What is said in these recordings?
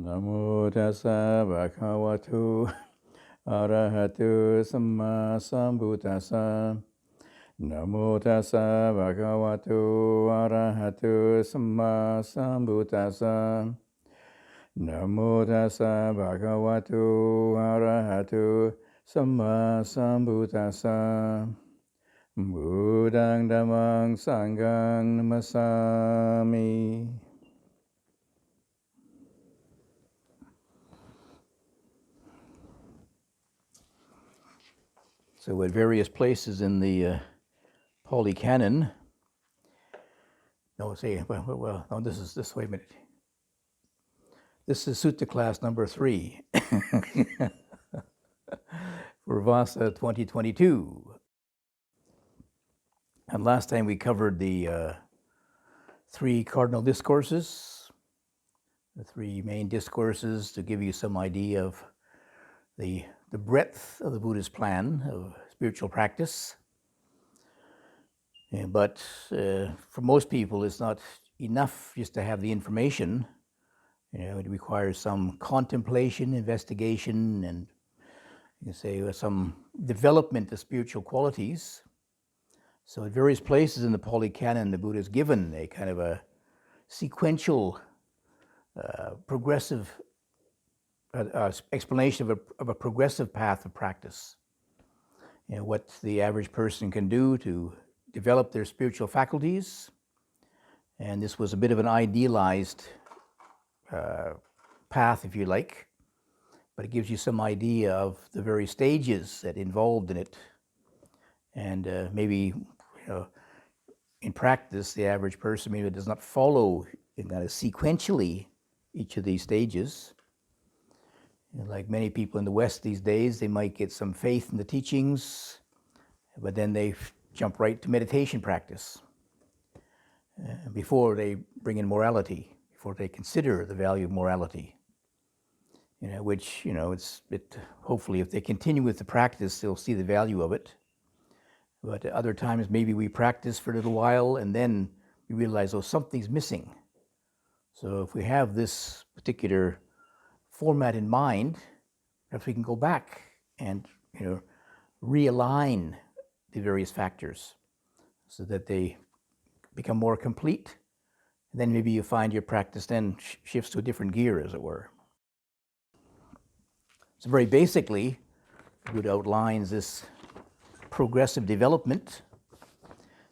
Namo tassa bhagavato arahato samma sambuddhassa. Namo tassa bhagavato arahato samma sambuddhassa. Namo tassa bhagavato arahato samma sambuddhassa. Buddhang dhammang sanghang namasami. So at various places in the Pali Canon, no, this is, wait a minute. This is Sutta class number 3 for Vasa 2022. And last time we covered the 3 cardinal discourses, the 3 main discourses to give you some idea of the breadth of the Buddha's plan of spiritual practice. But for most people, it's not enough just to have the information. It requires some contemplation, investigation, and you can say some development of spiritual qualities. So at various places in the Pali Canon, the Buddha has given a kind of a sequential, progressive explanation of a progressive path of practice. What the average person can do to develop their spiritual faculties. And this was a bit of an idealized path, if you like, but it gives you some idea of the various stages that involved in it. And maybe in practice, the average person maybe does not follow kind of sequentially each of these stages. Like many people in the West these days, they might get some faith in the teachings, but then they jump right to meditation practice before they bring in morality, before they consider the value of morality. Which hopefully if they continue with the practice, they'll see the value of it. But at other times, maybe we practice for a little while and then we realize, something's missing. So if we have this particular format in mind, perhaps we can go back and realign the various factors so that they become more complete. And then maybe you find your practice then shifts to a different gear, as it were. So very basically, the Buddha outlines this progressive development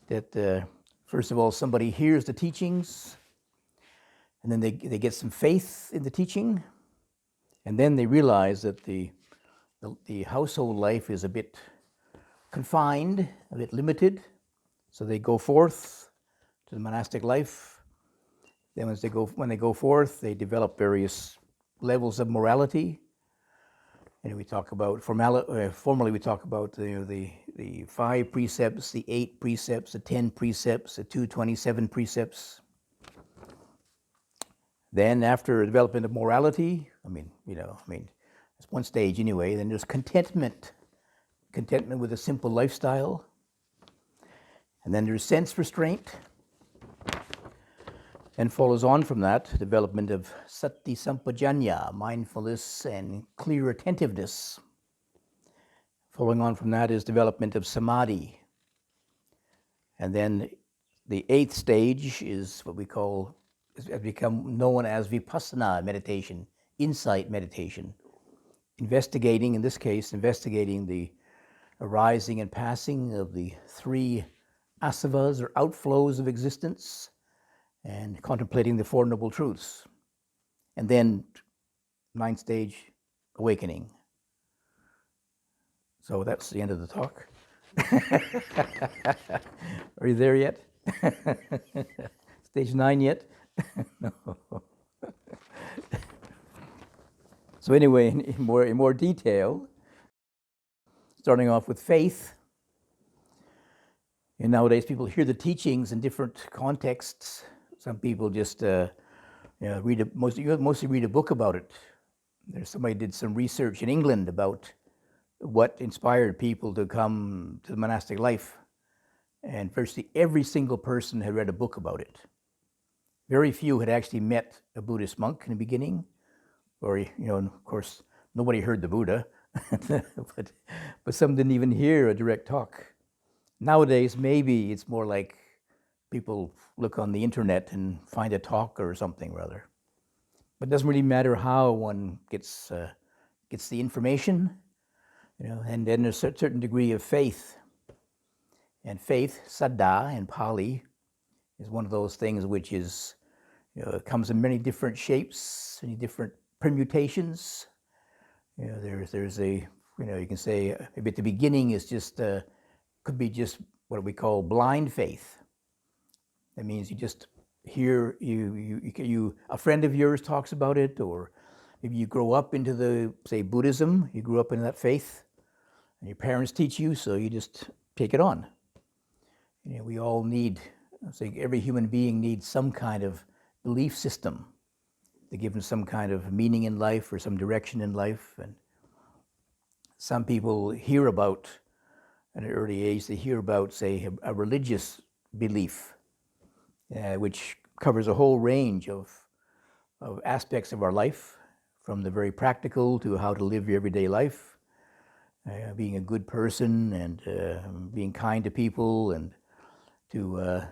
that first of all, somebody hears the teachings, and then they get some faith in the teaching, and then they realize that the household life is a bit confined, a bit limited, so they go forth to the monastic life. Then when they go forth, they develop various levels of morality. And we talk about formally we talk about the 5 precepts, the 8 precepts, the 10 precepts, the 227 precepts. Then after development of morality, it's one stage anyway, then there's contentment with a simple lifestyle. And then there's sense restraint. And follows on from that, development of sati sampajanya, mindfulness and clear attentiveness. Following on from that is development of samadhi. And then the 8th stage is what has become known as vipassana meditation, insight meditation. In this case, investigating the arising and passing of the 3 asavas or outflows of existence, and contemplating the 4 Noble Truths. And then 9th stage, awakening. So that's the end of the talk. Are you there yet? Stage 9 yet? No. So anyway, in more detail, starting off with faith. And nowadays people hear the teachings in different contexts. Some people just mostly read a book about it. Somebody did some research in England about what inspired people to come to the monastic life. And virtually every single person had read a book about it. Very few had actually met a Buddhist monk in the beginning, or, of course, nobody heard the Buddha, but some didn't even hear a direct talk. Nowadays, maybe it's more like people look on the internet and find a talk or something rather. But it doesn't really matter how one gets the information, and then there's a certain degree of faith. And faith, saddha in Pali, is one of those things which is, comes in many different shapes, many different permutations. There's a, you can say maybe at the beginning is just, could be just what we call blind faith. That means you just hear, a friend of yours talks about it, or maybe you grow up into the, say, Buddhism, you grew up in that faith, and your parents teach you, so you just take it on. We all need, every human being needs some kind of belief system to give them some kind of meaning in life or some direction in life. And some people hear about, at an early age, they hear about, say, a religious belief, which covers a whole range of aspects of our life, from the very practical to how to live your everyday life, being a good person and being kind to people, and to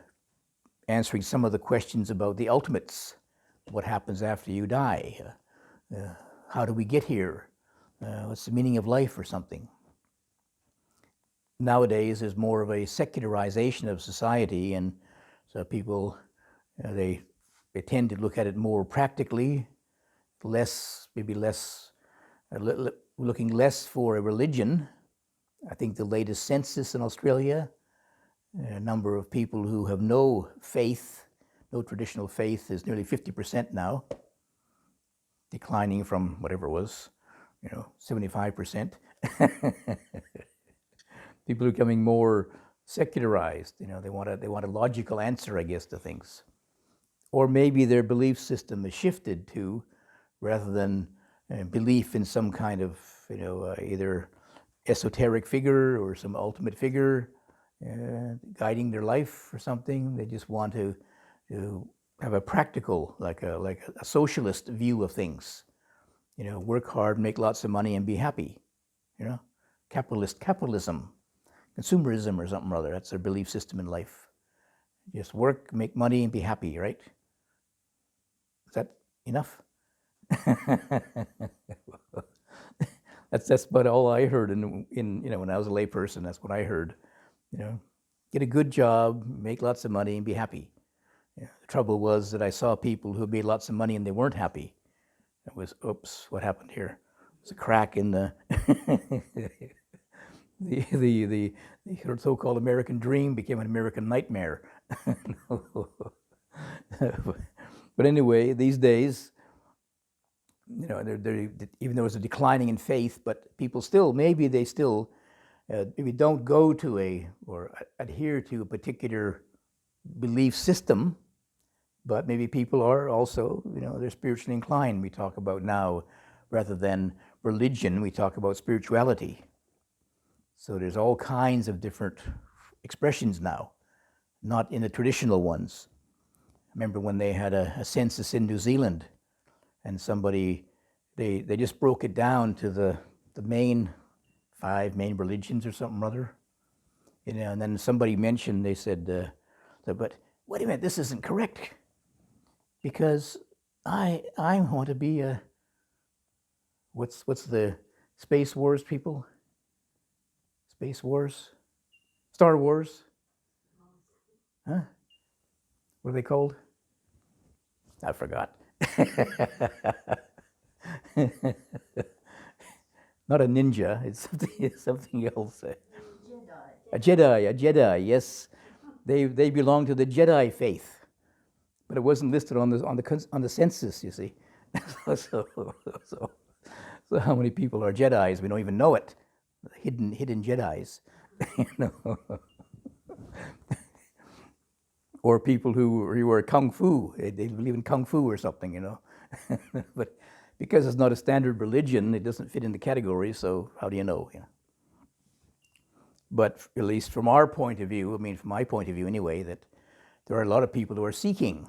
answering some of the questions about the ultimates, what happens after you die, how do we get here, what's the meaning of life or something. Nowadays, there's more of a secularization of society, and so people, they tend to look at it more practically, maybe less, looking less for a religion. I think the latest census in Australia, a number of people who have no faith, no traditional faith, is nearly 50% now, declining from whatever it was, 75%. People are becoming more secularized. They want a logical answer, I guess, to things. Or maybe their belief system is shifted to, rather than belief in some kind of, either esoteric figure or some ultimate figure guiding their life or something. They just want to have a practical, like a socialist view of things. Work hard, make lots of money, and be happy. Capitalism, consumerism, or something or other. That's their belief system in life. Just work, make money, and be happy. Right? Is that enough? That's about all I heard in when I was a lay person. That's what I heard. Get a good job, make lots of money, and be happy. The trouble was that I saw people who made lots of money and they weren't happy. It was, oops, what happened here? There's a crack in the the so-called American dream became an American nightmare. But anyway, these days, even though there's a declining in faith, but people still, maybe don't go to or adhere to a particular belief system, but maybe people are also, they're spiritually inclined. We talk about now, rather than religion, we talk about spirituality. So there's all kinds of different expressions now, not in the traditional ones. I remember when they had a census in New Zealand, and somebody, they just broke it down to the main 5 main religions or something or other. And then somebody mentioned, they said, but wait a minute, this isn't correct, because I want to be a, what's the Space Wars people? Space Wars? Star Wars? Huh? What are they called? I forgot. Not a ninja, it's something else. Jedi. A Jedi, yes. They belong to the Jedi faith, but it wasn't listed on the census, you see. so, so, so how many people are Jedis? We don't even know it. Hidden Jedis, you know. Or people who are kung fu. They believe in kung fu or something, you know. But because it's not a standard religion, it doesn't fit in the category. So how do you know? You know? But at least from our point of view, I mean, from my point of view anyway, that there are a lot of people who are seeking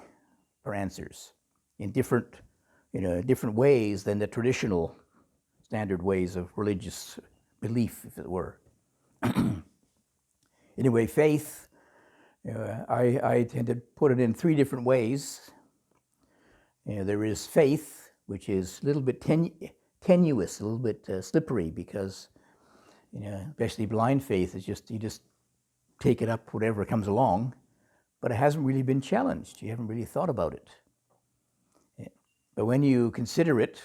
for answers in different ways than the traditional standard ways of religious belief, if it were. Anyway, faith, I tend to put it in three different ways. There is faith, which is a little bit tenuous, a little bit slippery, because especially blind faith is you just take it up whatever comes along, but it hasn't really been challenged. You haven't really thought about it. But when you consider it,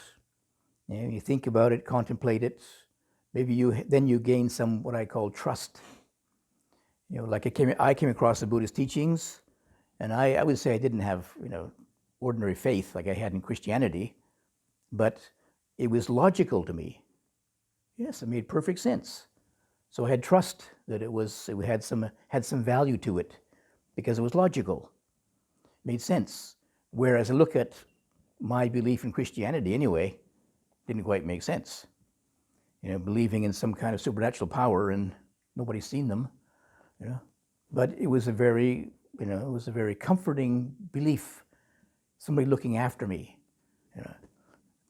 you think about it, contemplate it, maybe then you gain some what I call trust. Like I came across the Buddhist teachings, and I would say I didn't have ordinary faith like I had in Christianity, but it was logical to me. Yes, it made perfect sense. So I had trust that it had some value to it, because it was logical, made sense. Whereas I look at my belief in Christianity anyway, didn't quite make sense. Believing in some kind of supernatural power and nobody's seen them, But it was a very comforting belief. Somebody looking after me.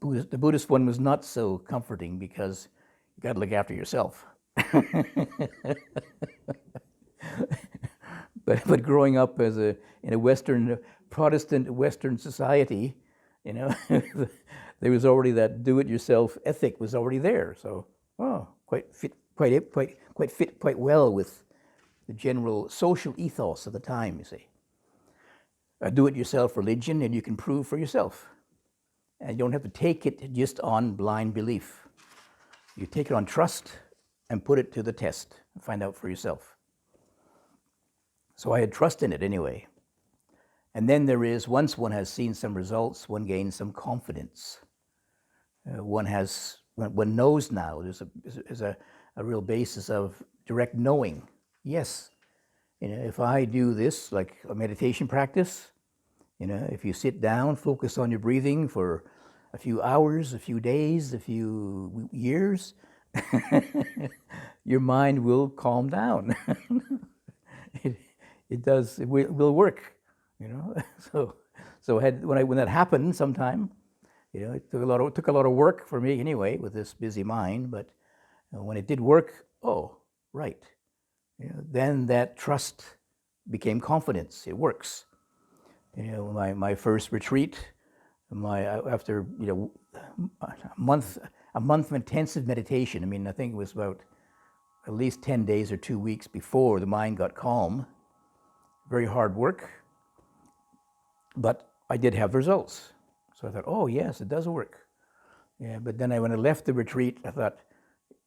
The Buddhist one was not so comforting because you got to look after yourself. But growing up in a Protestant Western society, there was already that do-it-yourself ethic was already there. So, quite fit quite well with the general social ethos of the time. You see, a do-it-yourself religion, and you can prove for yourself, and you don't have to take it just on blind belief. You take it on trust and put it to the test and find out for yourself. So I had trust in it anyway. And then once one has seen some results, one gains some confidence. One knows now. There's a real basis of direct knowing. Yes, if I do this, like a meditation practice, if you sit down, focus on your breathing for a few hours, a few days, a few years, your mind will calm down. It does. It will work. So when that happened sometime, it took a lot of work for me anyway with this busy mind. But when it did work, right, then that trust became confidence. It works. My first retreat, after a month of intensive meditation. I mean, I think it was about at least 10 days or 2 weeks before the mind got calm. Very hard work, but I did have results. So I thought, yes, it does work. Yeah, but then when I left the retreat, I thought,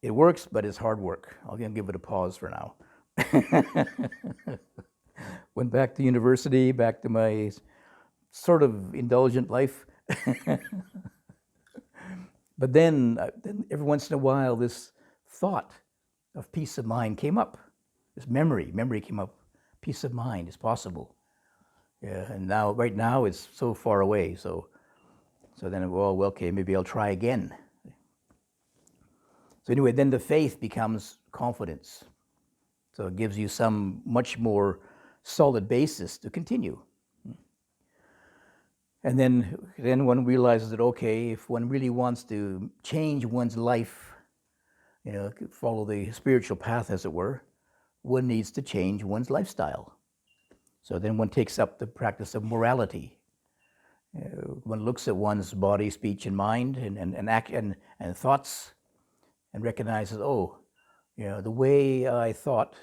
it works, but it's hard work. I'll give it a pause for now. Went back to university, back to my sort of indulgent life. But then every once in a while, this thought of peace of mind came up. This memory came up. Peace of mind is possible. Yeah, and right now it's so far away. So then, okay, maybe I'll try again. So anyway, then the faith becomes confidence. So it gives you some much more solid basis to continue. And then one realizes that, okay, if one really wants to change one's life, follow the spiritual path, as it were, one needs to change one's lifestyle. So then one takes up the practice of morality. One looks at one's body, speech, and mind, and thoughts, and recognizes, the way I thought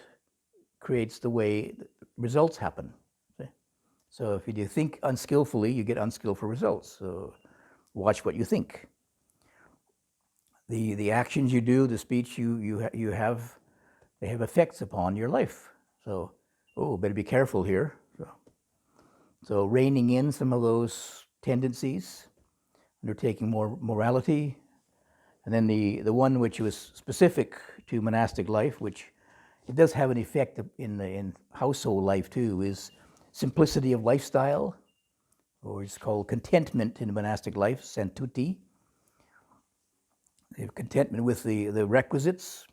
creates the way results happen. So if you think unskillfully, you get unskillful results. So watch what you think. the actions you do, the speech you have, they have effects upon your life. So, better be careful here. So reining in some of those tendencies, undertaking more morality, and then the one which was specific to monastic life, which it does have an effect in household life too, is simplicity of lifestyle, or it's called contentment in monastic life, santuti. Contentment with the requisites,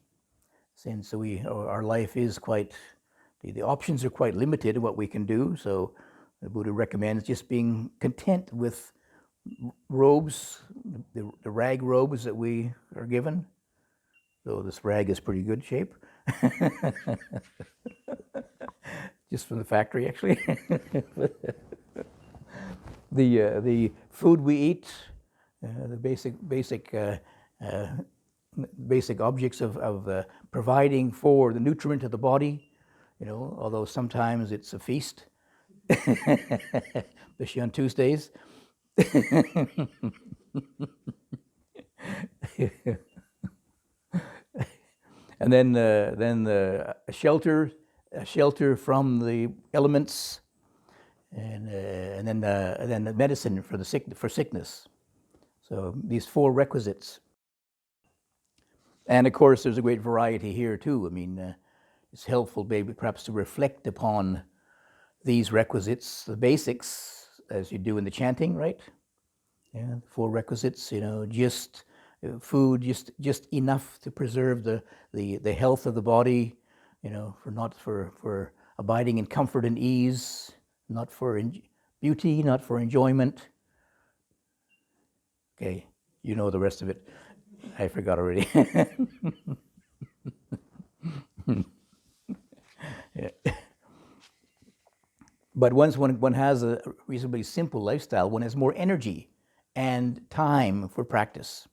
since our life is quite, the options are quite limited in what we can do. So the Buddha recommends just being content with robes, the rag robes that we are given. So this rag is pretty good shape. Just from the factory, actually. The food we eat, the basic objects of providing for the nutriment of the body, although sometimes it's a feast, especially on Tuesdays. And then the shelter from the elements, and then the medicine for sickness. So these 4 requisites. And of course, there's a great variety here too. I mean, it's helpful maybe perhaps to reflect upon these requisites, the basics, as you do in the chanting, right? Yeah, 4 requisites. Just food, just enough to preserve the health of the body. For abiding in comfort and ease, not for beauty, not for enjoyment. Okay, you know the rest of it. I forgot already. Yeah. But once one has a reasonably simple lifestyle, one has more energy and time for practice.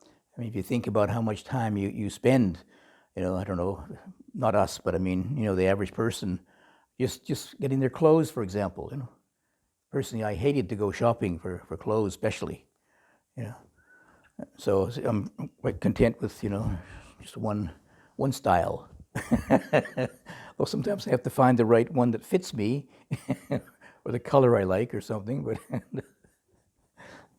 I mean, if you think about how much time you spend, I don't know, not us, but I mean, the average person, just getting their clothes, for example. Personally, I hated to go shopping for clothes, especially. So I'm quite content with, just one style. Well, sometimes I have to find the right one that fits me, or the color I like, or something.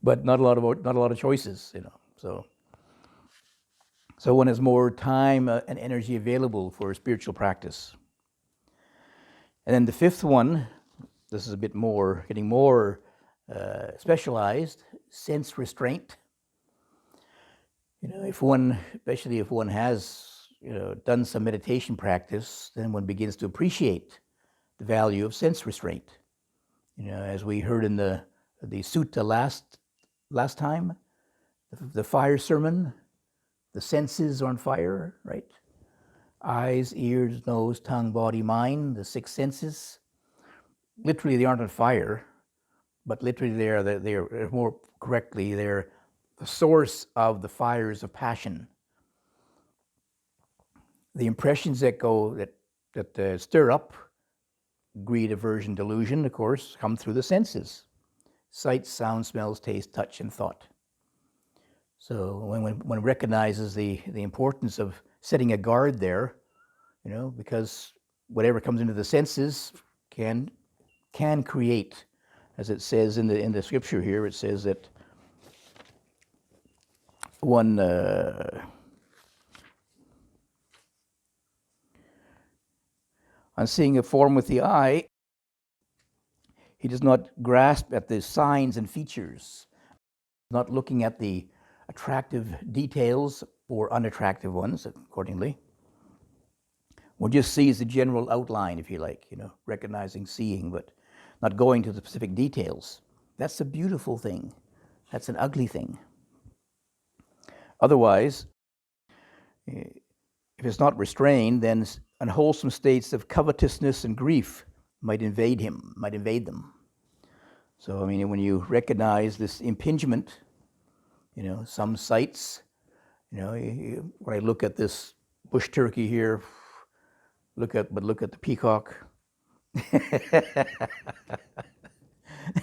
But not a lot of choices, So one has more time and energy available for spiritual practice. And then the 5th one, this is a bit more, getting more specialized, sense restraint. Especially if one has, done some meditation practice, then one begins to appreciate the value of sense restraint. As we heard in the Sutta last time, the fire sermon, the senses are on fire, right? Eyes, ears, nose, tongue, body, mind, the 6 senses. Literally, they aren't on fire, but literally they're more correctly, they're the source of the fires of passion. The impressions that stir up greed, aversion, delusion, of course, come through the senses: sight, sound, smells, taste, touch, and thought. So when one recognizes the importance of setting a guard there, because whatever comes into the senses can create, as it says in the scripture here, it says that one on seeing a form with the eye, he does not grasp at the signs and features, not looking at the attractive details or unattractive ones accordingly. One just sees the general outline, if you like, recognizing, seeing, but not going to the specific details. That's a beautiful thing. That's an ugly thing. Otherwise, if it's not restrained, then unwholesome states of covetousness and grief might invade them. So, when you recognize this impingement, some sights, when I look at this bush turkey here, look at the peacock.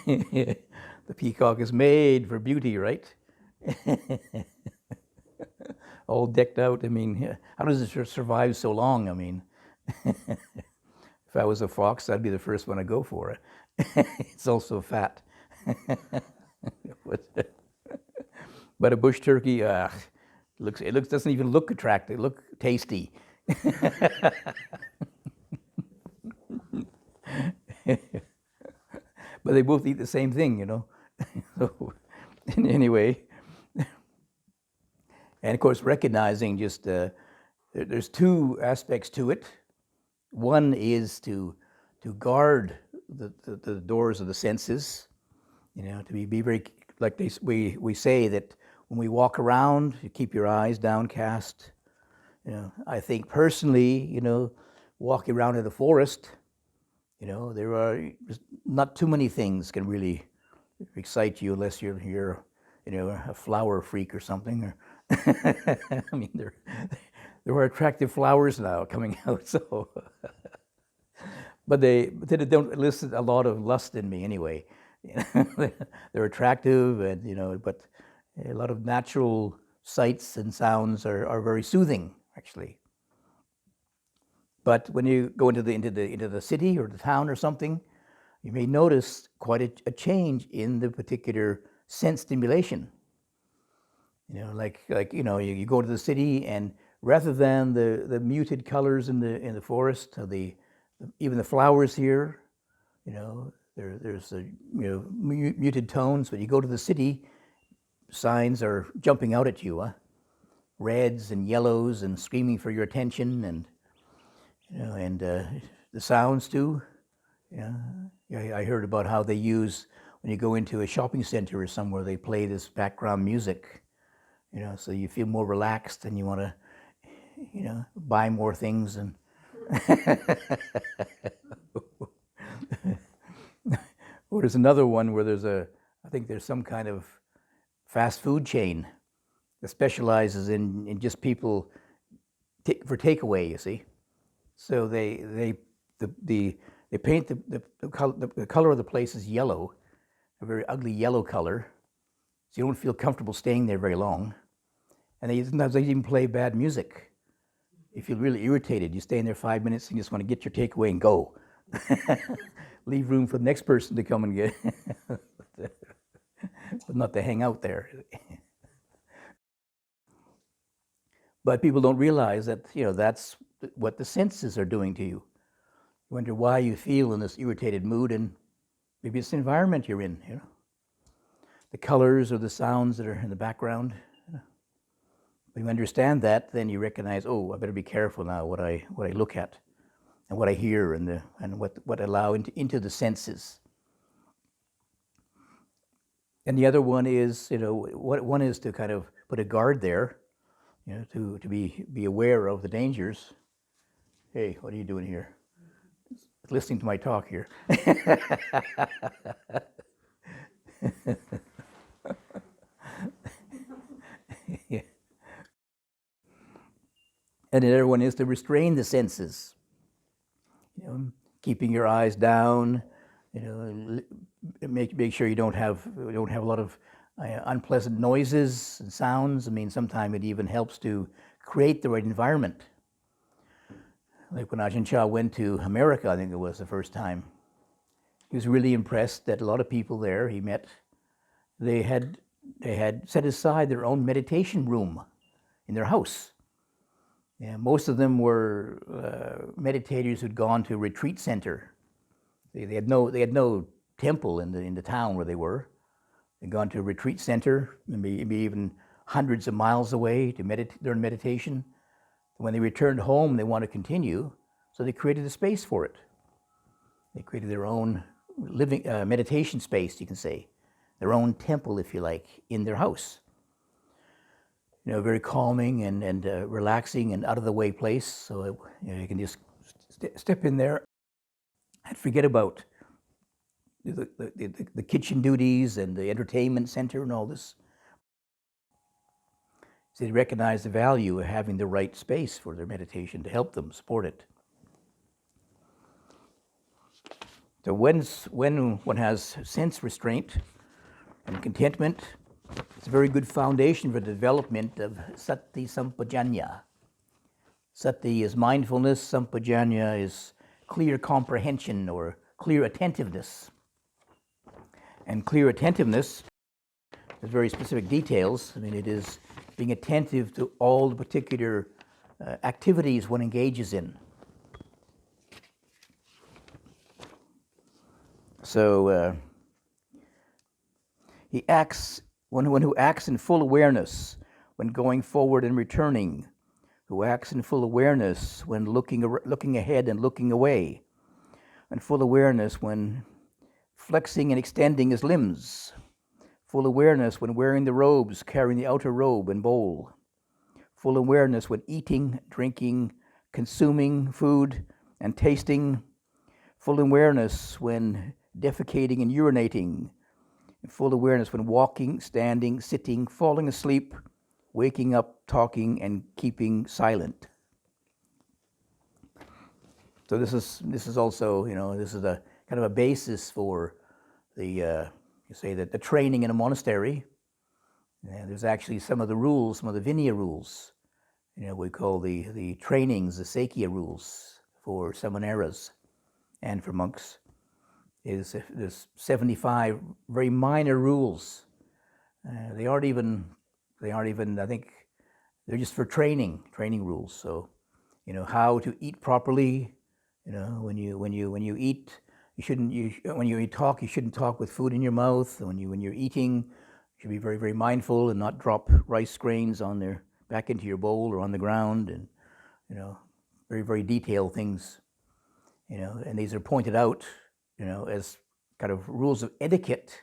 The peacock is made for beauty, right? all decked out. I mean, how does it survive so long? I mean, if I was a fox, I'd be the first one to go for it. It's also fat. But a bush turkey, doesn't even look attractive. It looks tasty. But they both eat the same thing, you know. So, anyway, and of course, recognizing just there's two aspects to it. One is to guard the doors of the senses, you know, to be very, like we say that when we walk around, you keep your eyes downcast. You know, I think personally, you know, walking around in the forest, you know, there are not too many things can really excite you unless you're you know, a flower freak or something. Or I mean, there are attractive flowers now coming out, so. But they don't elicit a lot of lust in me anyway. You know, they're attractive, and you know, but a lot of natural sights and sounds are very soothing, actually. But when you go into the city or the town or something, you may notice quite a change in the particular sense stimulation. You know, like you know, you go to the city, and rather than the muted colors in the forest, or even the flowers here, you know, there's you know, muted tones. When you go to the city, signs are jumping out at you, reds and yellows, and screaming for your attention, and you know, and the sounds too. Yeah, I heard about how they use, when you go into a shopping center or somewhere, they play this background music, you know, so you feel more relaxed and you want to, you know, buy more things. And or there's another one where I think there's some kind of fast food chain that specializes in just people for takeaway, you see. So they paint the color of the place is yellow, a very ugly yellow color, so you don't feel comfortable staying there very long. And sometimes they even play bad music. If you're really irritated, you stay in there 5 minutes and you just want to get your takeaway and go. Leave room for the next person to come and get, but not to hang out there. But people don't realize that, you know, that's what the senses are doing to you. You wonder why you feel in this irritated mood, and maybe it's the environment you're in, you know. The colors or the sounds that are in the background. You know. When you understand that, then you recognize, oh, I better be careful now what I look at and what I hear, and what I allow into the senses. And the other one is, you know, one is to kind of put a guard there, you know, to be aware of the dangers. Hey, what are you doing here? Listening to my talk here. Yeah. And the other one is to restrain the senses. You know, keeping your eyes down. You know, make sure you don't have a lot of unpleasant noises and sounds. I mean, sometimes it even helps to create the right environment. Like when Ajahn Chah went to America, I think it was the first time, he was really impressed that a lot of people there he met, they had set aside their own meditation room in their house. Yeah, most of them were meditators who'd gone to a retreat center. They had no temple in the town where they were. They'd gone to a retreat center, maybe even hundreds of miles away to learn meditation. When they returned home, they wanted to continue, so they created a space for it. They created their own living meditation space, you can say, their own temple, if you like, in their house. You know, very calming and relaxing and out of the way place. So you know, you can just step in there and forget about the kitchen duties and the entertainment center and all this. So they recognize the value of having the right space for their meditation to help them support it. So when one has sense restraint and contentment, It's a very good foundation for the development of sati sampajanya. Sati is mindfulness, sampajanya is clear comprehension or clear attentiveness. And clear attentiveness has very specific details. I mean, it is being attentive to all the particular activities one engages in. So he acts, one who acts in full awareness when going forward and returning, who acts in full awareness when looking ahead and looking away, and full awareness when flexing and extending his limbs, full awareness when wearing the robes, carrying the outer robe and bowl, full awareness when eating, drinking, consuming food and tasting, full awareness when defecating and urinating, full awareness when walking, standing, sitting, falling asleep, waking up, talking, and keeping silent. So this is also, this is a kind of a basis for the, you say that the training in a monastery. And there's actually some of the rules, some of the Vinaya rules, we call the trainings, the Sakya rules for samaneras and for monks. There's 75 very minor rules. They aren't even, I think, they're just for training rules. So, how to eat properly. When you eat, when you talk, you shouldn't talk with food in your mouth. When you're eating, you should be very, very mindful and not drop rice grains back into your bowl or on the ground, and very, very detailed things. And these are pointed out, as kind of rules of etiquette,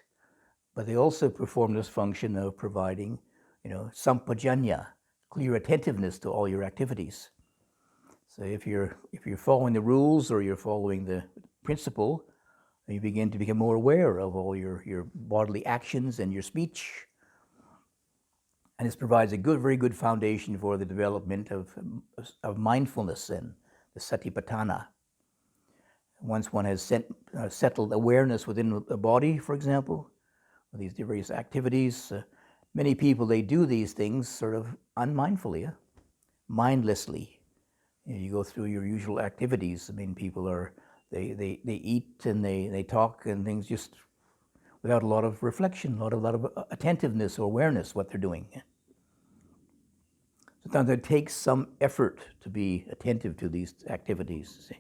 but they also perform this function of providing, sampajanya, clear attentiveness to all your activities. So if you're following the rules or you're following the principle, you begin to become more aware of all your bodily actions and your speech. And this provides a very good foundation for the development of mindfulness and the satipatthana. Once one has settled awareness within the body, for example, with these various activities, many people, they do these things sort of unmindfully, mindlessly. You go through your usual activities. I mean, people they eat and they talk and things just without a lot of reflection, a lot of attentiveness or awareness what they're doing. Sometimes it takes some effort to be attentive to these activities. See?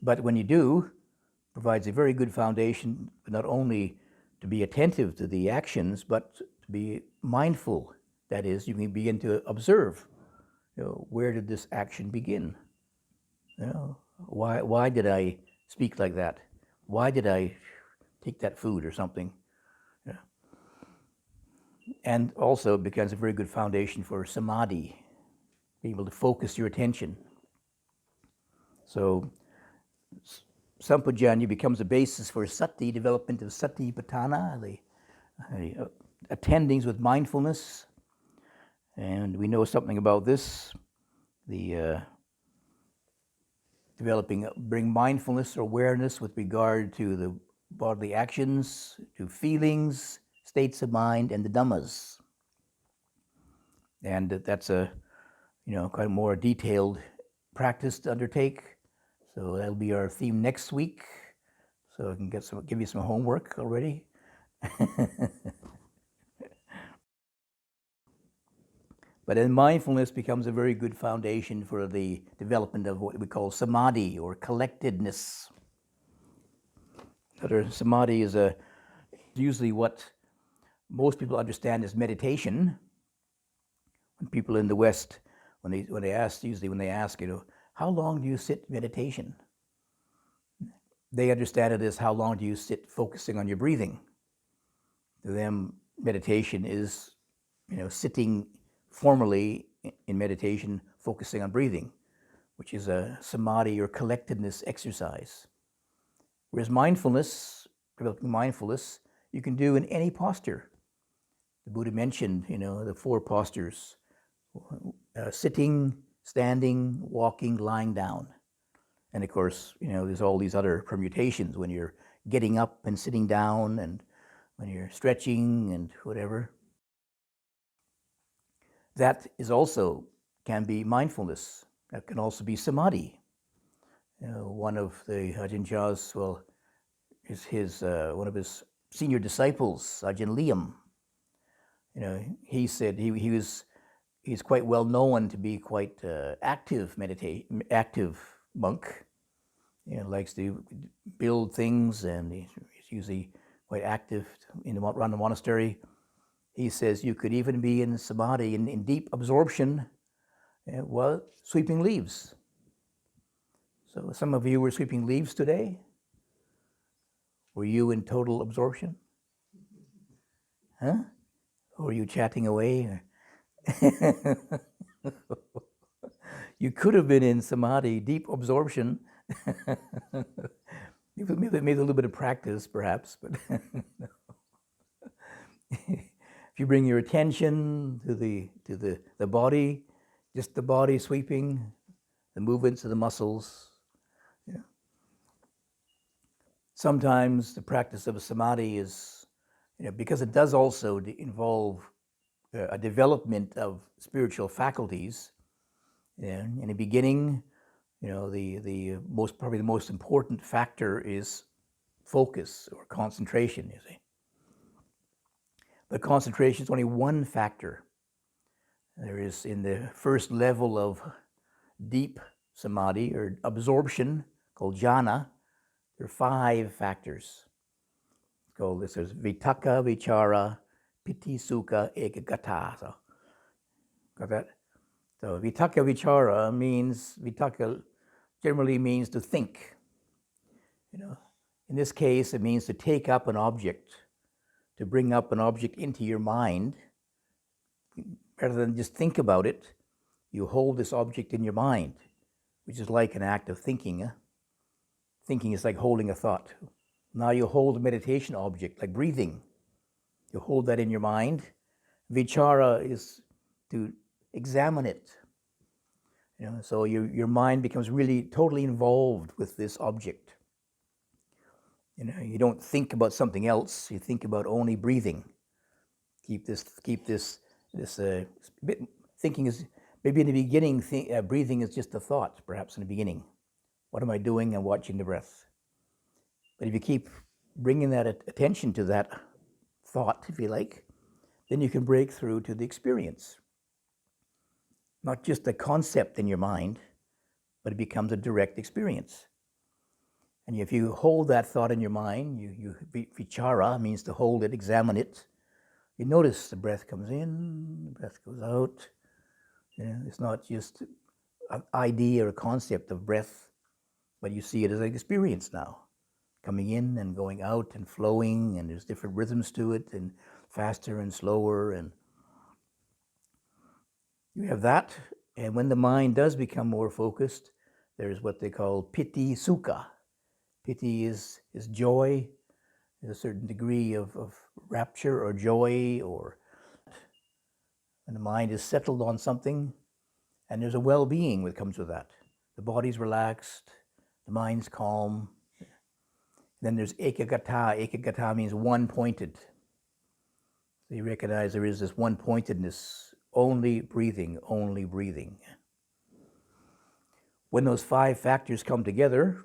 But when you do, it provides a very good foundation, not only to be attentive to the actions, but to be mindful. That is, you can begin to observe, where did this action begin? Why did I speak like that? Why did I take that food or something? And also it becomes a very good foundation for samadhi, being able to focus your attention. So sampajanya becomes a basis for sati, development of satipatthana, the attendings with mindfulness. And we know something about this, the bring mindfulness or awareness with regard to the bodily actions, to feelings, states of mind, and the Dhammas. And that's a, quite a more detailed practice to undertake. So that'll be our theme next week. So I can give you some homework already. But then mindfulness becomes a very good foundation for the development of what we call samadhi, or collectedness. Samadhi is usually what most people understand as meditation. When people in the West, when they ask, how long do you sit meditation? They understand it as how long do you sit focusing on your breathing. To them, meditation is, sitting formally in meditation, focusing on breathing, which is a samadhi or collectedness exercise. Whereas mindfulness, developing mindfulness, you can do in any posture. The Buddha mentioned, the 4 postures: sitting, standing, walking, lying down. And of course, there's all these other permutations when you're getting up and sitting down, and when you're stretching and whatever. That is also can be mindfulness. That can also be samadhi. One of the Ajahn Chah's, is one of his senior disciples, Ajahn Liam. He said he's quite well known to be quite active monk. Likes to build things, and he's usually quite active around the monastery. He says you could even be in samadhi, in deep absorption, while sweeping leaves. So some of you were sweeping leaves today. Were you in total absorption? Huh? Or were you chatting away? You could have been in samadhi, deep absorption. Maybe a little bit of practice, perhaps, but if you bring your attention to the body, just the body sweeping, the movements of the muscles. Sometimes the practice of a samadhi is, because it does also involve a development of spiritual faculties. In the beginning, probably the most important factor is focus or concentration, you see. But concentration is only one factor. There is, in the first level of deep samadhi or absorption, called jhana, there are 5 factors. It's called, this is vitakka, vichara, piti, sukha, ekagata. So, got that? So vitakka vichara means, vitakka generally means to think. In this case, it means to take up an object, to bring up an object into your mind. Rather than just think about it, you hold this object in your mind, which is like an act of thinking. Thinking is like holding a thought. Now you hold a meditation object, like breathing. You hold that in your mind. Vichara is to examine it. So your mind becomes really totally involved with this object. You don't think about something else. You think about only breathing. Keep this. Thinking is maybe in the beginning. Breathing is just a thought, perhaps in the beginning. What am I doing? I'm watching the breath. But if you keep bringing that attention to that thought, if you like, then you can break through to the experience. Not just a concept in your mind, but it becomes a direct experience. And if you hold that thought in your mind, vichara means to hold it, examine it. You notice the breath comes in, the breath goes out. It's not just an idea or a concept of breath, but you see it as an experience now, coming in and going out and flowing, and there's different rhythms to it, and faster and slower, and you have that. And when the mind does become more focused, there's what they call piti sukha. Piti is joy, a certain degree of rapture or joy, or when the mind is settled on something, and there's a well-being that comes with that. The body's relaxed, the mind's calm. Then there's ekagata. Ekagata means one-pointed. So you recognize there is this one-pointedness, only breathing, only breathing. When those 5 factors come together,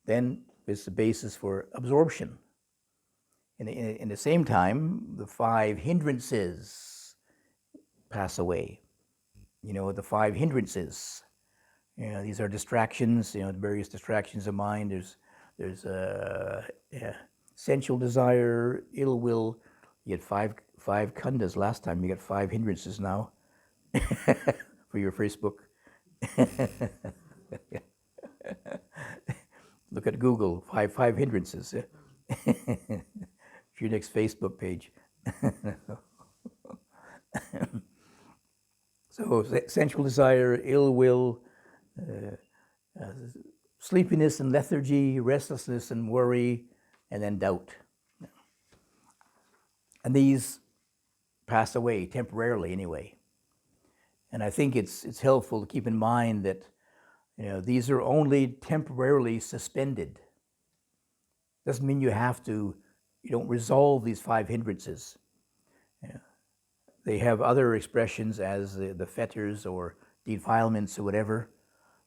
then it's the basis for absorption. In the same time, the 5 hindrances pass away. The 5 hindrances. These are distractions. The various distractions of mind. There's sensual desire, ill will. You had five khandhas last time. You got 5 hindrances now for your Facebook. Look at Google, five hindrances. For your next Facebook page. So sensual desire, ill will, sleepiness and lethargy, restlessness and worry, and then doubt. And these pass away temporarily anyway. And I think it's helpful to keep in mind that these are only temporarily suspended. Doesn't mean you have to you don't resolve these 5 hindrances. They have other expressions as the fetters or defilements or whatever.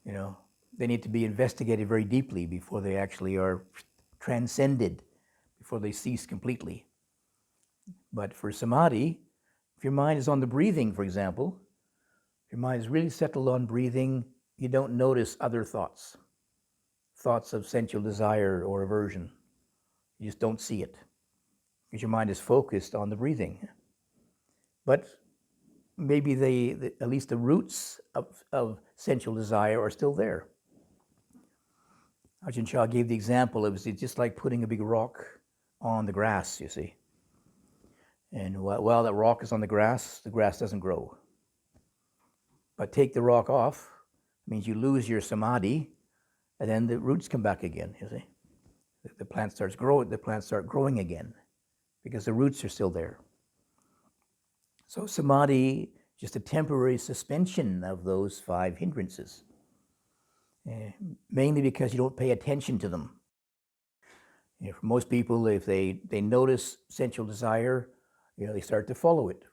They need to be investigated very deeply before they actually are transcended, before they cease completely. But for samadhi, if your mind is on the breathing, for example, if your mind is really settled on breathing, you don't notice other thoughts of sensual desire or aversion. You just don't see it because your mind is focused on the breathing. But maybe at least the roots of sensual desire are still there. Ajahn Chah gave the example, it was just like putting a big rock on the grass, you see. And while that rock is on the grass doesn't grow. But take the rock off, it means you lose your samadhi, and then the roots come back again, you see. The plant starts growing again, because the roots are still there. So samadhi, just a temporary suspension of those 5 hindrances, mainly because you don't pay attention to them. For most people, if they notice sensual desire, they start to follow it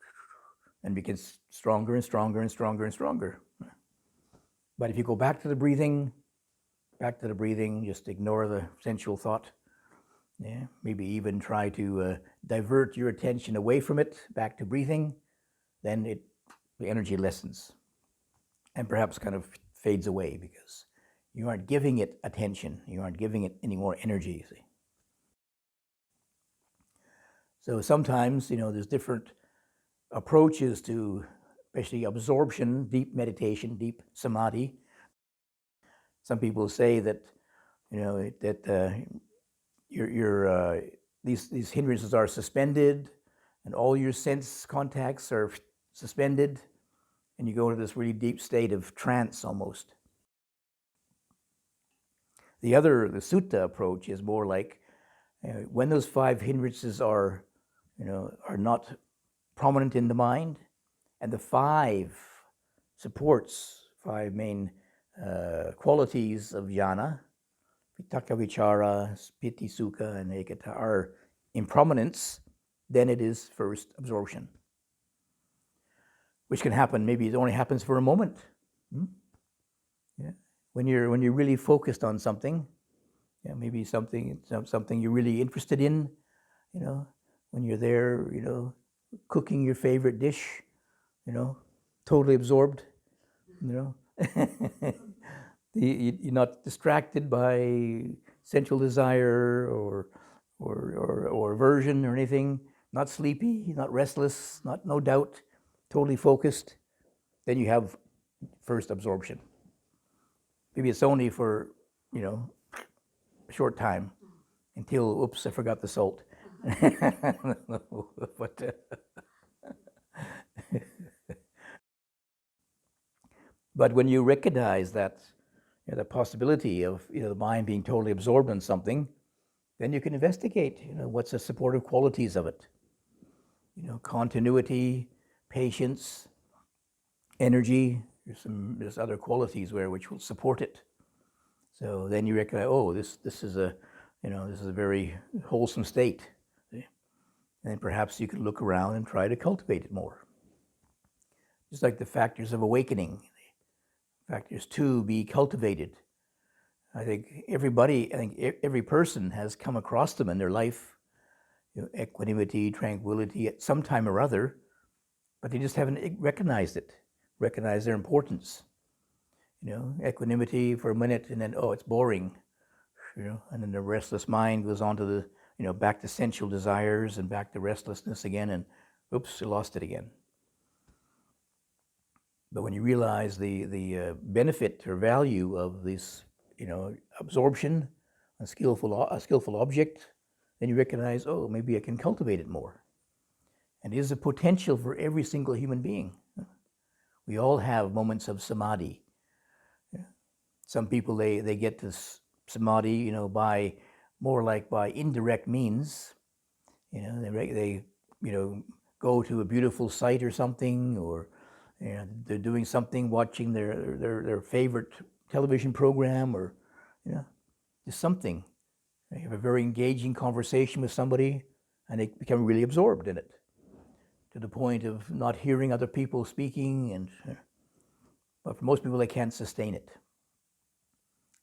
and becomes stronger and stronger and stronger and stronger. But if you go back to the breathing, just ignore the sensual thought. Maybe even try to divert your attention away from it, back to breathing, then the energy lessens and perhaps kind of fades away because you aren't giving it attention, you aren't giving it any more energy, you see. So sometimes, there's different approaches to, especially absorption, deep meditation, deep samadhi. Some people say that, these hindrances are suspended, and all your sense contacts are suspended, and you go into this really deep state of trance almost. The Sutta approach is more like when those 5 hindrances are not prominent in the mind, and the 5 main qualities of jhana, vitaka, vichara, piti, sukha, and ekata, are in prominence, then it is first absorption, which can happen. Maybe it only happens for a moment. When you're really focused on something, maybe something you're really interested in, when you're there, cooking your favorite dish, totally absorbed, You're not distracted by sensual desire or aversion or anything, not sleepy, not restless, no doubt, totally focused, then you have first absorption. Maybe it's only for, a short time until, oops, I forgot the salt. But when you recognize that, the possibility of the mind being totally absorbed in something, then you can investigate, what's the supportive qualities of it. Continuity, patience, energy. There's other qualities which will support it. So then you recognize, oh, this is a very wholesome state. See? And then perhaps you could look around and try to cultivate it more. Just like the factors of awakening. Factors to be cultivated. I think every person has come across them in their life, equanimity, tranquility at some time or other, but they just haven't recognized their importance. Equanimity for a minute and then, oh, it's boring, and then the restless mind goes on to the, back to sensual desires and back to restlessness again, and oops, you lost it again. But when you realize the benefit or value of this, absorption, a skillful object, then you recognize, oh, maybe I can cultivate it more. And it is a potential for every single human being. We all have moments of samadhi. Some people, they get this samadhi, by indirect means. They go to a beautiful site or something, or they're doing something, watching their favorite television program, or just something, You have a very engaging conversation with somebody, and they become really absorbed in it, to the point of not hearing other people speaking. But for most people, they can't sustain it,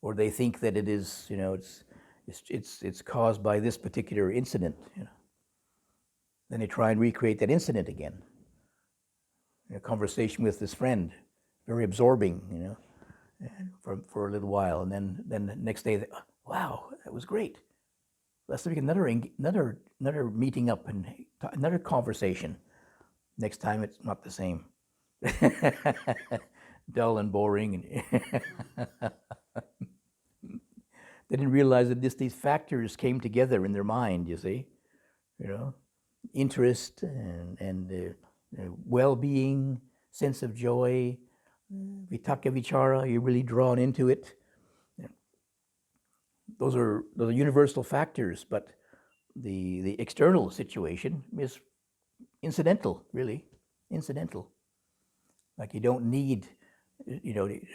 or they think that it is, it's caused by this particular incident. Then they try and recreate that incident again. A conversation with this friend, very absorbing, for a little while, and then the next day, wow, that was great. Let's make another meeting up and another conversation. Next time, it's not the same. Dull and boring. They didn't realize that these factors came together in their mind. You see, interest and well-being, sense of joy, vitakka vichara. You're really drawn into it. Those are universal factors, but the external situation is incidental, really, incidental. Like you don't need,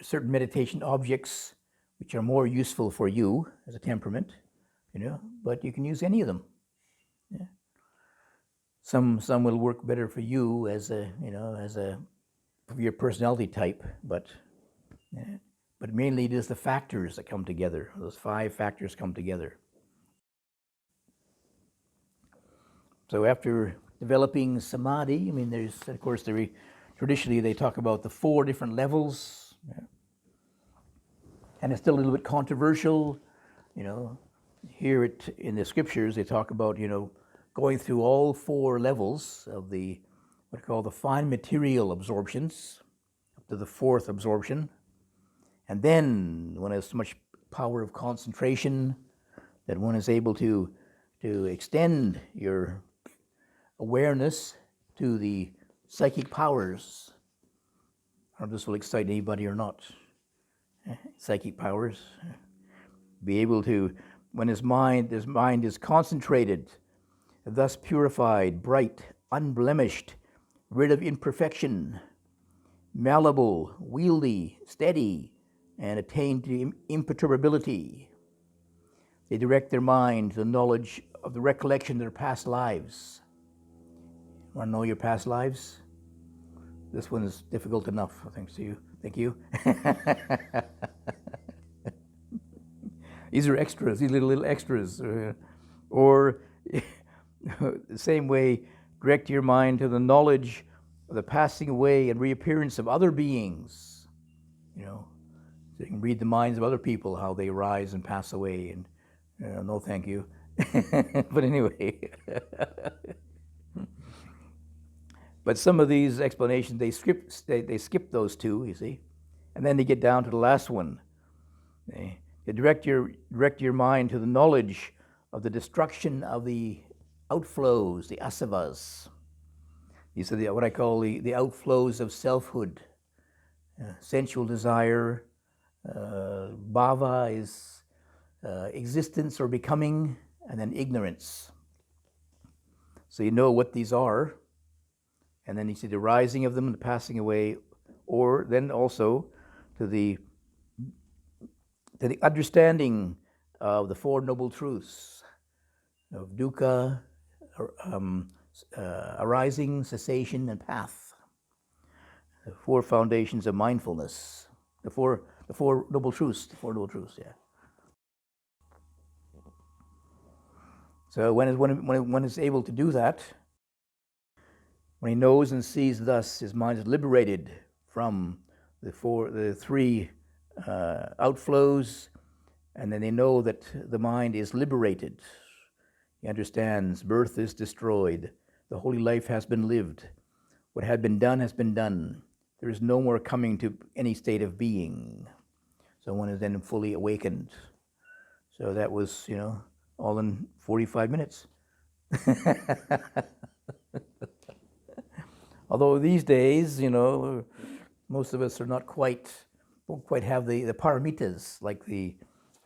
certain meditation objects which are more useful for you as a temperament, but you can use any of them. Yeah. Some will work better for you as for your personality type, but mainly it is the factors that come together. Those 5 factors come together. So after developing samadhi, there's, of course, traditionally they talk about the 4 different levels. Yeah. And it's still a little bit controversial. Here in the scriptures, they talk about, going through all 4 levels of what are called the fine material absorptions, up to the 4th absorption. And then one has so much power of concentration that one is able to extend your awareness to the psychic powers. I don't know if this will excite anybody or not. Psychic powers. Be able to, when his mind is concentrated, thus purified, bright, unblemished, rid of imperfection, malleable, wieldy, steady, and attain to imperturbability. They direct their mind to the knowledge of the recollection of their past lives. Want to know your past lives? This one is difficult enough, I think, to you. Thank you. These are extras, these little extras. Or the same way, direct your mind to the knowledge of the passing away and reappearance of other beings. So you can read the minds of other people, how they rise and pass away. And no, thank you. But anyway. But some of these explanations, they skip those 2, you see, and then they get down to the last one. They direct your mind to the knowledge of the destruction of the outflows, the asavas. These are what I call the outflows of selfhood, sensual desire. Bhava is existence or becoming, and then ignorance. So you know what these are. And then you see the rising of them and the passing away, or then also to the understanding of the 4 noble truths of dukkha, arising, cessation, and path. The 4 foundations of mindfulness. The four noble truths. The 4 noble truths. Yeah. So when one is able to do that, when he knows and sees thus, his mind is liberated from the 3 outflows, and then they know that the mind is liberated. He understands birth is destroyed, the holy life has been lived, what had been done has been done. There is no more coming to any state of being. So one is then fully awakened. So that was, all in 45 minutes. Although these days, most of us don't quite have the paramitas, like the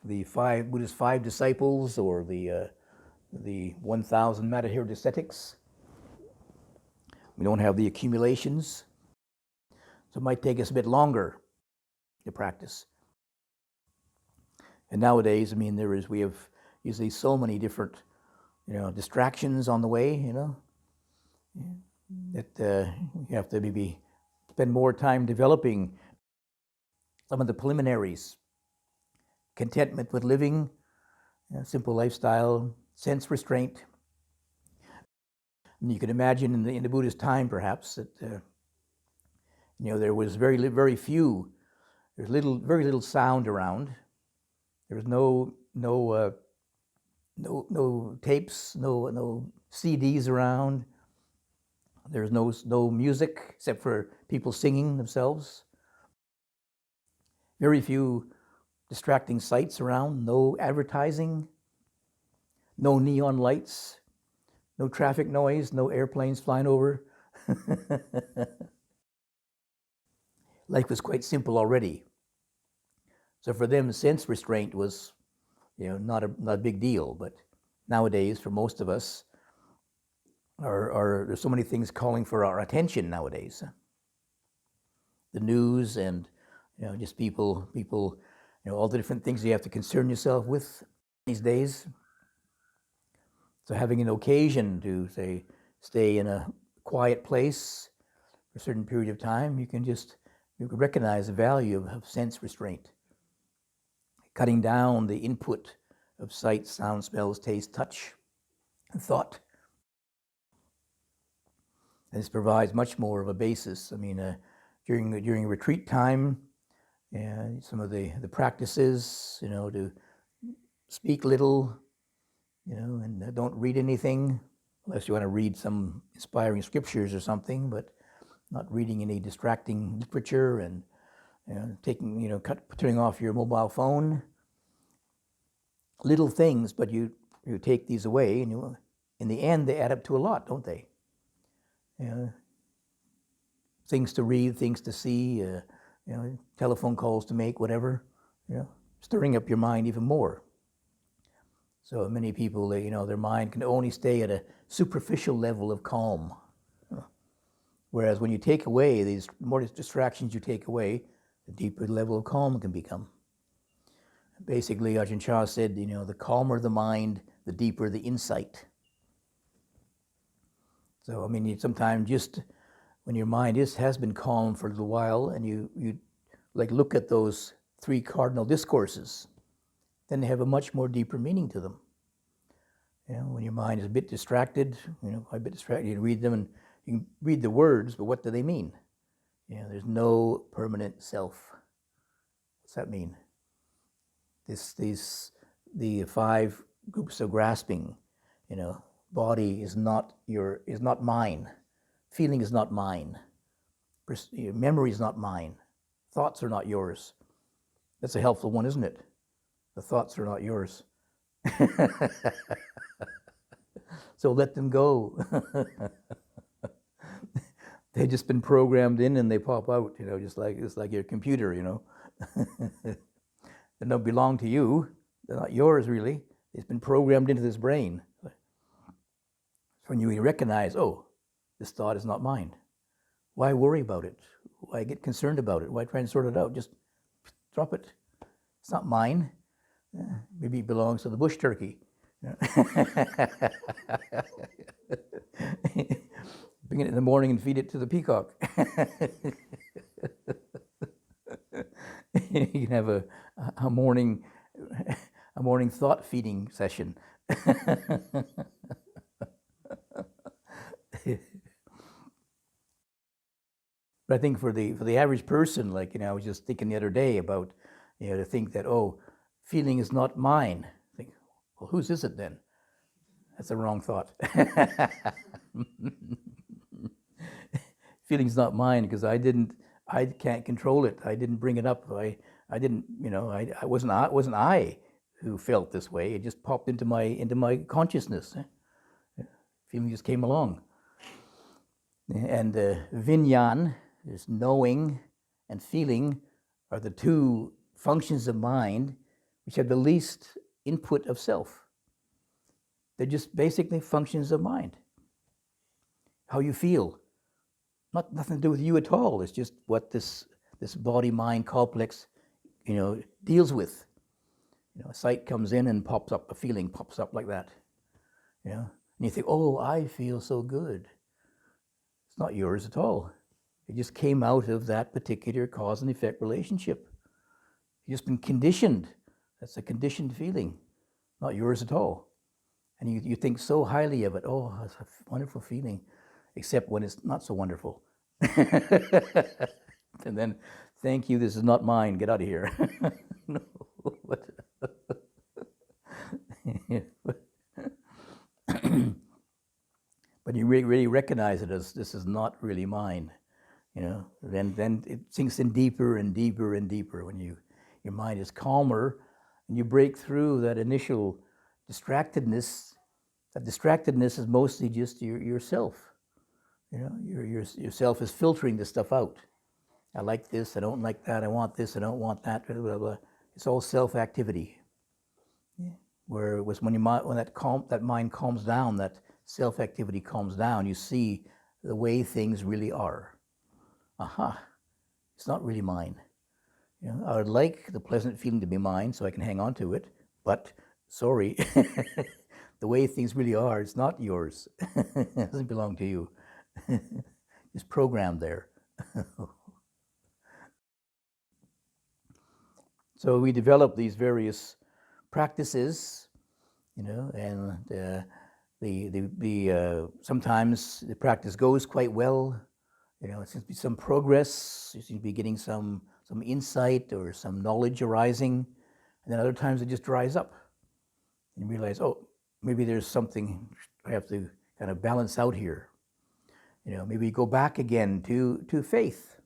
Buddha's 5 disciples or the 1,000 Matahira ascetics. We don't have the accumulations, so it might take us a bit longer to practice. And nowadays, we have you see so many different, distractions on the way, that you have to maybe spend more time developing some of the preliminaries: contentment with living, simple lifestyle, sense restraint. And you can imagine in the Buddha's time, perhaps, that there was very few. There's very little sound around. There was no tapes, no CDs around. There's no music except for people singing themselves. Very few distracting sights around. No advertising. No neon lights. No traffic noise. No airplanes flying over. Life was quite simple already. So for them, sense restraint was, not a big deal. But nowadays, for most of us, there's so many things calling for our attention nowadays. The news and just people, all the different things you have to concern yourself with these days. So having an occasion to, say, stay in a quiet place for a certain period of time, you can recognize the value of sense restraint. Cutting down the input of sight, sound, smells, taste, touch, and thought. And this provides much more of a basis. I mean, during retreat time, some of the practices, to speak little, and don't read anything, unless you want to read some inspiring scriptures or something, but not reading any distracting literature, and turning off your mobile phone. Little things, but you take these away, and in the end they add up to a lot, don't they? Things to read, things to see, telephone calls to make, whatever, stirring up your mind even more. So many people, their mind can only stay at a superficial level of calm. Whereas when you take away these more distractions, the deeper level of calm can become. Basically, Ajahn Chah said, the calmer the mind, the deeper the insight. So, I mean, sometimes just when your mind has been calm for a little while, and you look at those 3 cardinal discourses, then they have a much more deeper meaning to them. When your mind is a bit distracted, you read them, and you can read the words, but what do they mean? There's no permanent self. What's that mean? The 5 groups of grasping, body is not mine, feeling is not mine, memory is not mine, thoughts are not yours. That's a helpful one, isn't it? The thoughts are not yours. So let them go. They've just been programmed in and they pop out, just like your computer, They don't belong to you. They're not yours, really. It's been programmed into this brain. So when you recognize, oh, this thought is not mine, why worry about it? Why get concerned about it? Why try and sort it out? Just drop it. It's not mine. Maybe it belongs to the bush turkey. Bring it in the morning and feed it to the peacock. You can have a morning thought feeding session. But I think for the average person, I was just thinking the other day about, to think that, oh, feeling is not mine. I think, well, whose is it then? That's a wrong thought. Feeling's not mine because I can't control it. I didn't bring it up. I didn't, I wasn't I who felt this way. It just popped into my consciousness. Feeling just came along. And vinyan is knowing, and feeling are the 2 functions of mind which have the least input of self. They're just basically functions of mind. How you feel. Nothing to do with you at all. It's just what this body-mind complex, deals with. A sight comes in and pops up, a feeling pops up like that. And you think, oh, I feel so good. It's not yours at all. It just came out of that particular cause and effect relationship. You've just been conditioned. That's a conditioned feeling, not yours at all. And you think so highly of it. Oh, that's a wonderful feeling, except when it's not so wonderful. And then, thank you, this is not mine, get out of here. No, but you really recognize it as this is not really mine. Then it sinks in deeper and deeper and deeper when your mind is calmer and you break through that initial distractedness. That distractedness is mostly just yourself. Yourself is filtering the stuff out. I like this, I don't like that, I want this, I don't want that, blah, blah, blah. It's all self-activity. Where it was when that mind calms down, that self-activity calms down, you see the way things really are. Aha, it's not really mine. I would like the pleasant feeling to be mine so I can hang on to it, but sorry, the way things really are, it's not yours. It doesn't belong to you. It's programmed there. So we develop these various practices, and sometimes the practice goes quite well. It seems to be some progress. You seem to be getting some insight or some knowledge arising, and then other times it just dries up. And you realize, oh, maybe there's something I have to kind of balance out here. Maybe go back again to faith,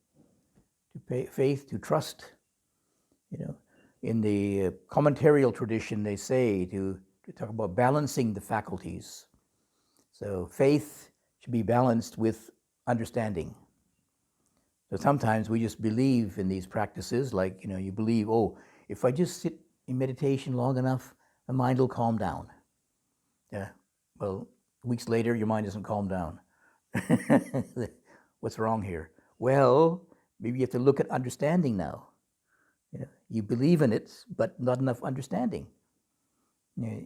to trust. In the commentarial tradition, they say to talk about balancing the faculties. So faith should be balanced with understanding. So sometimes we just believe in these practices, like, you believe, oh, if I just sit in meditation long enough, my mind will calm down. Yeah. Well, weeks later, your mind doesn't calm down. What's wrong here? Well, maybe you have to look at understanding now. You believe in it, but not enough understanding.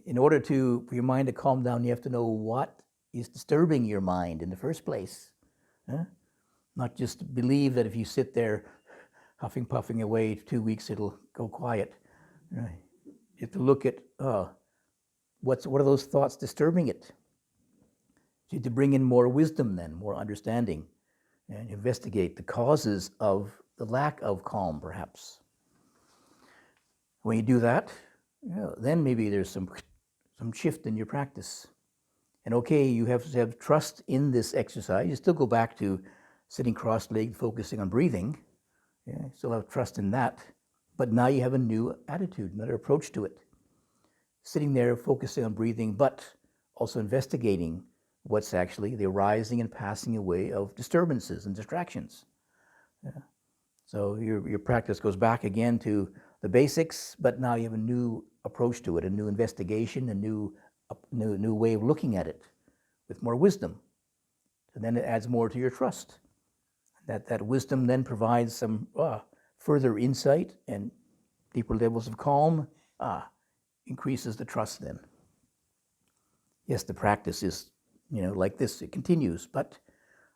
In order for your mind to calm down, you have to know what is disturbing your mind in the first place. Not just believe that if you sit there huffing, puffing away 2 weeks, it'll go quiet. You have to look at what are those thoughts disturbing it. You have to bring in more wisdom then, more understanding, and investigate the causes of the lack of calm, perhaps. When you do that, then maybe there's some shift in your practice. And okay, you have to have trust in this exercise. You still go back to sitting cross-legged, focusing on breathing. You still have trust in that. But now you have a new attitude, another approach to it. Sitting there, focusing on breathing, but also investigating what's actually the arising and passing away of disturbances and distractions. So your practice goes back again to the basics, but now you have a new approach to it, a new investigation, a new way of looking at it with more wisdom. And then it adds more to your trust. That wisdom then provides some further insight and deeper levels of calm, increases the trust then. Yes, the practice is, like this, it continues, but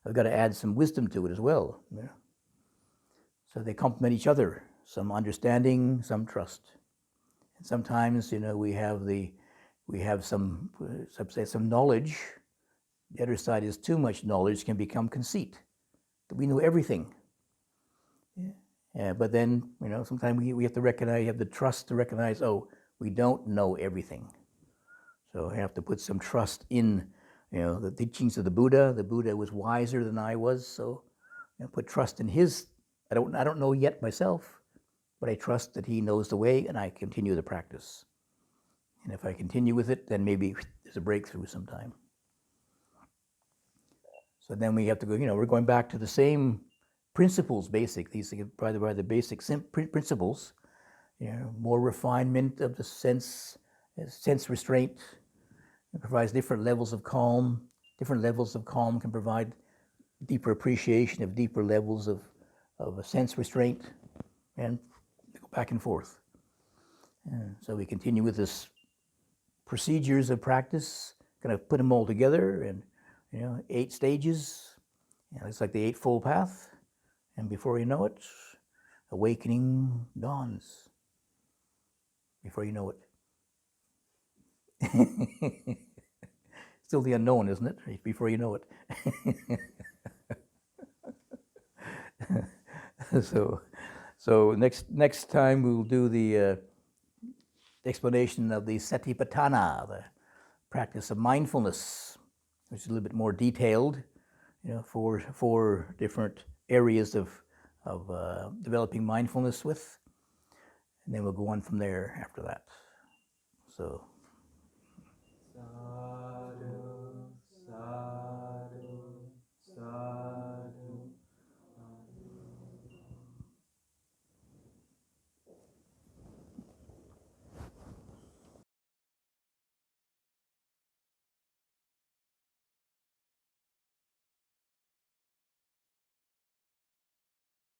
I've got to add some wisdom to it as well. So they complement each other, some understanding, some trust. And sometimes, we have some knowledge. The other side is too much knowledge can become conceit, that we know everything. But then, sometimes we have to recognize, you have the trust to recognize, oh, we don't know everything. So I have to put some trust in, the teachings of the Buddha. The Buddha was wiser than I was, so put trust in his. I don't know yet myself, but I trust that he knows the way, and I continue the practice. And if I continue with it, then maybe there's a breakthrough sometime. So then we have to go, we're going back to the same principles, these are the basic principles, more refinement of the sense restraint. It provides different levels of calm. Different levels of calm can provide deeper appreciation of deeper levels of a sense restraint, and go back and forth. And so we continue with this procedures of practice, kind of put them all together, and 8 stages. It's like the Eightfold Path, and before you know it, awakening dawns. Before you know it. Still the unknown, isn't it? Before you know it. So next time we'll do the explanation of the Satipatthana, the practice of mindfulness, which is a little bit more detailed, four different areas of developing mindfulness with, and then we'll go on from there after that. So